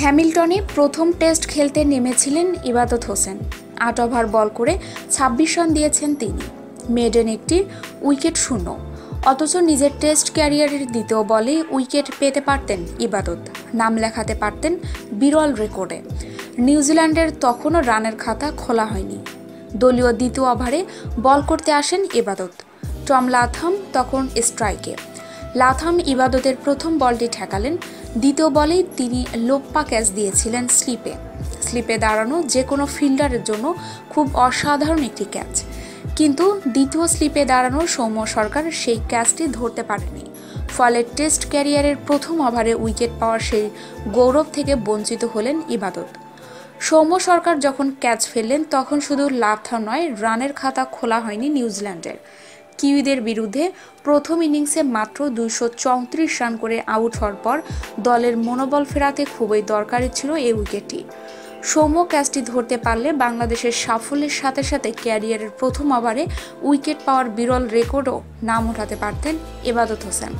হ্যামিল্টনে প্রথম টেস্ট খেলতে নেমেছিলেন ইবাদত হোসেন। ৮ ওভার বল করে ২৬ রান দিয়েছেন তিনি। মেডেন একটি উইকেট শূন্য। অথচ নিজের টেস্ট ক্যারিয়ারের দ্বিতীয় বলেই উইকেট পেতে পারতেন ইবাদত, নাম লেখাতে পারতেন বিরল রেকর্ডে। নিউজিল্যান্ডের তখনও রানের খাতা খোলা হয়নি। দলীয় দ্বিতীয় ওভারে বল করতে আসেন ইবাদত। টম লাথম তখন স্ট্রাইকে। লাথম ইবাদতের প্রথম বলটি ঠেকালেন। দ্বিতীয় বলেই তিনি লোপ্পা ক্যাচ দিয়েছিলেন স্লিপে দাঁড়ানো যে কোনো ফিল্ডারের জন্য খুব অসাধারণ একটি ক্যাচ। কিন্তু দ্বিতীয় স্লিপে দাঁড়ানো সৌম্য সরকার সেই ক্যাচটি ধরতে পারেনি। ফলে টেস্ট ক্যারিয়ারের প্রথম ওভারে উইকেট পাওয়ার সেই গৌরব থেকে বঞ্চিত হলেন ইবাদত। সৌম্য সরকার যখন ক্যাচ ফেললেন তখন শুধু লাথম নয়, রানের খাতা খোলা হয়নি নিউজিল্যান্ডের। কিউইদের বিরুদ্ধে প্রথম ইনিংসে মাত্র ২৩৪ রান করে আউট হওয়ার পর দলের মনোবল ফেরাতে খুবই দরকারি ছিল এই উইকেটটি। সৌম্য ক্যাচটি ধরতে পারলে বাংলাদেশের সাফল্যের সাথে সাথে ক্যারিয়ারের প্রথম ওভারে উইকেট পাওয়ার বিরল রেকর্ডও নাম ওঠাতে পারতেন ইবাদত হোসেন।